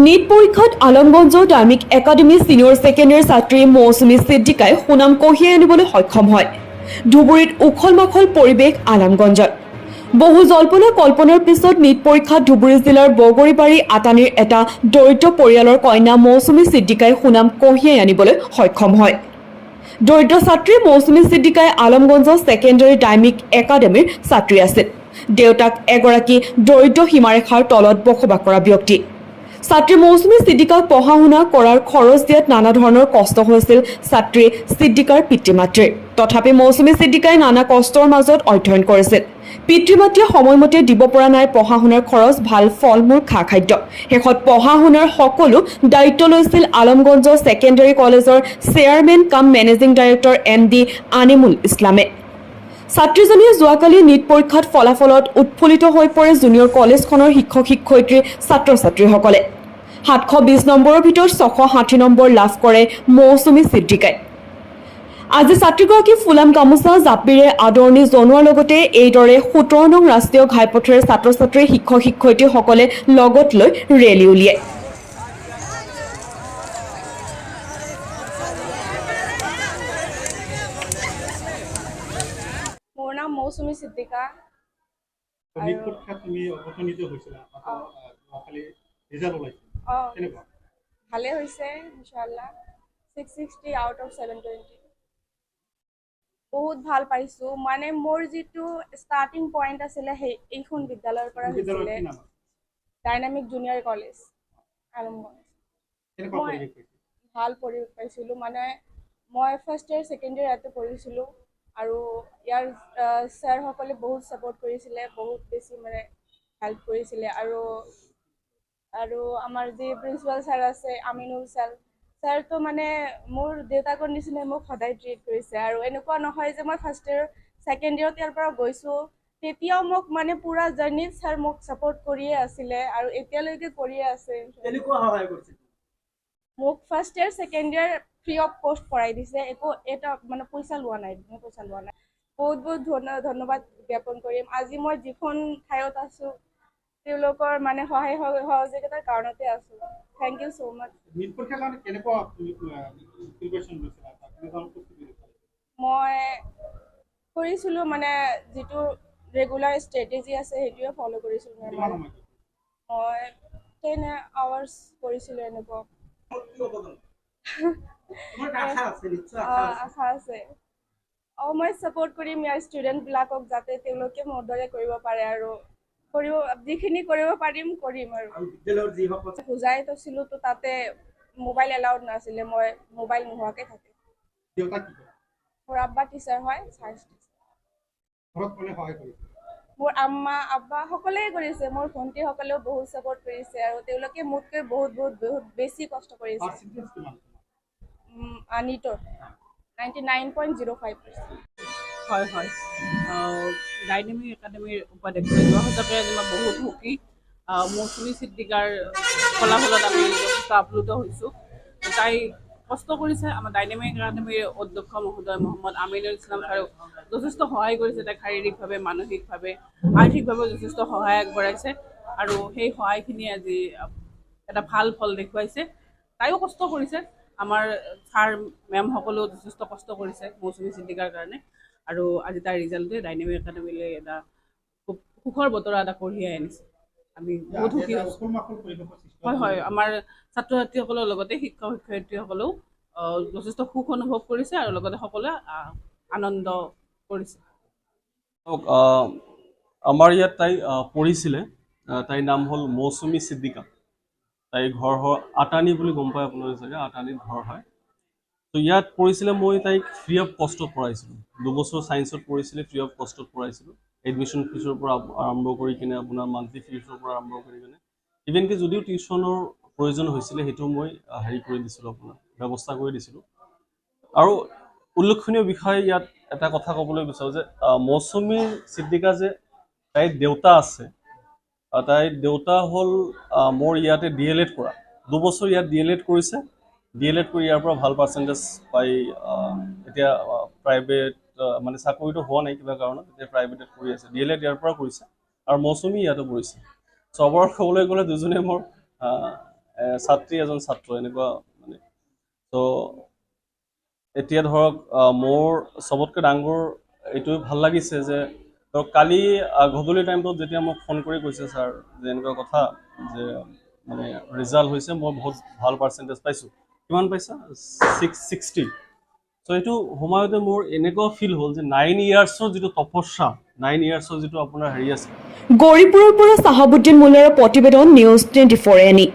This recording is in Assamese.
নীট পৰীক্ষাত আলমগঞ্জ ধাৰ্মিক একাডেমী ছিনিয়ৰ ছেকেণ্ড ইয়াৰ ছাত্ৰী মৌচুমী ছিদ্দিকাই সুনাম কঢ়িয়াই আনিবলৈ সক্ষম হয়। ধুবুৰীত উখল মাখল পৰিৱেশ আলমগঞ্জত। বহু জল্পনা কল্পনাৰ পিছত নীট পৰীক্ষাত ধুবুৰী জিলাৰ বগৰীবাৰী আটানীৰ এটা দৰিদ্ৰ পৰিয়ালৰ কন্যা মৌচুমী ছিদ্দিকাই সুনাম কঢ়িয়াই আনিবলৈ সক্ষম হয়। দৰিদ্ৰ ছাত্ৰী মৌচুমী ছিদ্দিকাই আলমগঞ্জ ছেকেণ্ডেৰী ধাৰ্মিক একাডেমীৰ ছাত্ৰী আছিল। দেউতাক এগৰাকী দৰিদ্ৰ সীমাৰেখাৰ তলত বসবাস কৰা ব্যক্তি। ছাত্ৰী মৌচুমী ছিদ্দিকাক পঢ়া শুনা কৰাৰ খৰচ দিয়াত নানা ধৰণৰ কষ্ট হৈছিল ছাত্ৰী ছিদ্দিকাৰ পিতৃ মাতৃৰ। তথাপি মৌচুমী ছিদ্দিকাই নানা কষ্টৰ মাজত অধ্যয়ন কৰিছিল। পিতৃ মাতৃয়ে সময়মতে দিব পৰা নাই পঢ়া শুনাৰ খৰচ, ভাল ফল মূল, খা খাদ্য। শেষত পঢ়া শুনাৰ সকলো দায়িত্ব লৈছিল আলমগঞ্জ ছেকেণ্ডেৰী কলেজৰ চেয়াৰমেন কাম মেনেজিং ডাইৰেক্টৰ MD আনিমুল ইছলামে। ছাত্ৰীজনীয়ে যোৱাকালি নীট পৰীক্ষাত ফলাফলত উৎফুল্লিত হৈ পৰে জুনিয়ৰ কলেজখনৰ শিক্ষক শিক্ষয়িত্ৰী ছাত্ৰ ছাত্ৰীসকলে। 720 নম্বৰৰ ভিতৰত 660 নম্বৰ লাভ কৰে মৌচুমী ছিদ্দিকাই। আজি ছাত্ৰীগৰাকী ফুলাম গামোচা জাপিৰে আদৰণি জনোৱাৰ লগতে এইদৰে 17 নং ৰাষ্ট্ৰীয় ঘাইপথেৰে ছাত্ৰ ছাত্ৰী শিক্ষক শিক্ষয়িত্ৰীসকলে লগত লৈ ৰেলী উলিয়ায়। মোৰ নাম মৌচুমী ছিদ্দিকা। নীট পৰীক্ষাত তুমি অৱতীৰ্ণ হৈছিলা, খালি ৰিজাল্ট ওলাইছে কেনেকুৱা? ভালে হৈছে ইনশাআল্লাহ। 660 আউট অফ 720 বহুত ভাল পাইছোঁ। মানে মোৰ যিটো ষ্টাৰ্টিং পইণ্ট আছিলে সেই এইখন বিদ্যালয়ৰ পৰা হৈছিলে, ডাইনামিক জুনিয়ৰ কলেজ আলমগঞ্জ। মই ভাল পৰিৱেশ পাইছিলোঁ। মানে মই ফাৰ্ষ্ট ইয়েৰ ছেকেণ্ড ইয়েৰ ইয়াতে পঢ়িছিলোঁ আৰু ইয়াৰ ছাৰসকলে বহুত ছাপোৰ্ট কৰিছিলে, বহুত বেছি মানে হেল্প কৰিছিলে। আৰু আমাৰ যি প্ৰিন্সিপাল ছাৰ আছে আমিনুল ছাৰটো মানে মোৰ দেউতাকৰ নিচিনাই মোক সদায় ট্ৰিট কৰিছে। আৰু এনেকুৱা নহয় যে মই ফাৰ্ষ্ট ইয়েৰ ছেকেণ্ড ইয়েৰত ইয়াৰ পৰা গৈছোঁ তেতিয়াও মোক মানে পুৰা জাৰ্ণিত ছাৰ মোক ছাপোৰ্ট কৰিয়ে আছিলে আৰু এতিয়ালৈকে কৰিয়ে আছে। মোক first year second year free of কষ্ট পঢ়াই দিছে, একো এটা মানে পইচা লোৱা নাই। বহুত বহুত ধন্যবাদ জ্ঞাপন কৰিম। আজি মই যিখন ঠাইত আছোঁ তেওঁলোকৰ মানে সহায় সহযোগিতাৰ কাৰণতে আছোঁ। থেংক ইউ ছ' মাছ। মই কৰিছিলোঁ মানে যিটো ৰেগুলাৰ ষ্ট্ৰেটেজি আছে সেইটোৱে ফ'ল' কৰিছিলোঁ। মই 10 আৱাৰ্ছ কৰিছিলোঁ এনেকুৱা। আশা আছে। মই ছাপোৰ্ট কৰিম ইয়াৰ ষ্টুডেণ্টবিলাকক যাতে তেওঁলোকে মোৰ দৰে কৰিব পাৰে আৰু যিখিনি কৰিব পাৰিম কৰিম। আৰু বুজাই থৈছিলোঁ তো তাতে মোবাইল এলাউড নাছিলে, মই মোবাইল নোহোৱাকৈ থাকে। মোৰ আব্বা টিচাৰ হয়, চাইন্স টিচাৰ। মোৰ আম্মা আব্বা সকলোৱে কৰিছে, মোৰ ভণ্টিসকলেও বহুত ছাপোৰ্ট কৰিছে আৰু তেওঁলোকে মোতকৈ বহুত বহুত বহুত বেছি কষ্ট কৰিছে। নীটৰ 99.05%। হয় হয়, ডাইনামিক একাডেমীৰ উপাধ্যক্ষ সঁচাকৈ আজি মই বহুত সুখী। মৌচুমী ছিদ্দিকাৰ ফলাফলত আমি যথেষ্ট আপ্লুত হৈছোঁ। তাই কষ্ট কৰিছে। আমাৰ ডাইনামিক একাডেমীৰ অধ্যক্ষ মহোদয় মহম্মদ আমিনুল ইছলাম ছাৰেও যথেষ্ট সহায় কৰিছে। তাইক শাৰীৰিকভাৱে, মানসিকভাৱে, আৰ্থিকভাৱেও যথেষ্ট সহায় আগবঢ়াইছে আৰু সেই সহায়খিনি আজি এটা ভাল ফল দেখুৱাইছে। তাইও কষ্ট কৰিছে, আমাৰ ছাৰ মেমসকলেও যথেষ্ট কষ্ট কৰিছে মৌচুমী ছিদ্দিকাৰ কাৰণে। আৰু আজি তাৰ ৰিজাল্টে ডাইনামিক একাডেমীলৈ এটা খুব সুখৰ বতৰা এটা কঢ়িয়াই আনিছে। আমি বহুত সুখী হৈছোঁ। হয় হয়, আমাৰ ছাত্ৰ ছাত্ৰীসকলৰ লগতে শিক্ষক শিক্ষয়িত্ৰীসকলেও যথেষ্ট সুখ অনুভৱ কৰিছে আৰু লগতে সকলোৱে আনন্দ কৰিছে। আমাৰ ইয়াত তাই পঢ়িছিলে, তাইৰ নাম হ'ল মৌচুমী ছিদ্দিকা। তাইৰ ঘৰ হয় আটানী বুলি গম পায় আপোনালোকে চাগে, আটানীত ঘৰ হয়। তো ইয়াত পঢ়িছিলে, মই তাইক ফ্ৰী অফ কষ্টত পঢ়াইছিলোঁ। 2 বছৰ ছায়েন্সত পঢ়িছিলে, ফ্ৰী অফ কষ্টত পঢ়াইছিলোঁ। এডমিশ্যন ফিজৰ পৰা আৰম্ভ কৰি কিনে আপোনাৰ মান্থলি ফিজৰ পৰা আৰম্ভ কৰি কিনে ইভেনকি যদিও টিউশ্যনৰ প্ৰয়োজন হৈছিলে সেইটো মই কৰি দিছিলোঁ, আপোনাৰ ব্যৱস্থা কৰি দিছিলোঁ। আৰু উল্লেখনীয় বিষয় ইয়াত এটা কথা ক'বলৈ বিচাৰোঁ যে মৌচুমী ছিদ্দিকা যে তাইৰ দেউতা আছে, তাইৰ দেউতা হ'ল মোৰ ইয়াতে DLED কৰা, 2 বছৰ ইয়াত DLED কৰিছে। DLED কৰি ইয়াৰ পৰা ভাল পাৰ্চেণ্টেজ পাই এতিয়া প্ৰাইভেট মানে চাকৰিটো হোৱা নাই কিবা কাৰণত, এতিয়া প্ৰাইভেটত কৰি আছে। DLED ইয়াৰ পৰা কৰিছে আৰু মৌচুমী ইয়াতে পঢ়িছে। চবৰ ক'বলৈ গ'লে দুজনে মোৰ ছাত্ৰী এজন ছাত্ৰ এনেকুৱা মানে। তো এতিয়া ধৰক মোৰ চবতকৈ ডাঙৰ এইটোৱে ভাল লাগিছে যে ধৰক কালি গধূলি টাইমটোত যেতিয়া মোক ফোন কৰি কৈছে ছাৰ যে এনেকুৱা কথা যে মানে ৰিজাল্ট হৈছে, মই বহুত ভাল পাৰ্চেণ্টেজ পাইছোঁ। কিমান পাইছা? 660। চ' এইটো সময়তে মোৰ এনেকুৱা ফিল হ'ল যে 9 ইয়াৰ্ছৰ যিটো তপস্যা, 9 ইয়াৰ্ছৰ যিটো আপোনাৰ হেৰি আছে। গৌৰীপুৰৰ পৰা চাহাবুদ্দিন মোল্লাৰ প্ৰতিবেদন, নিউজ 24 এনি।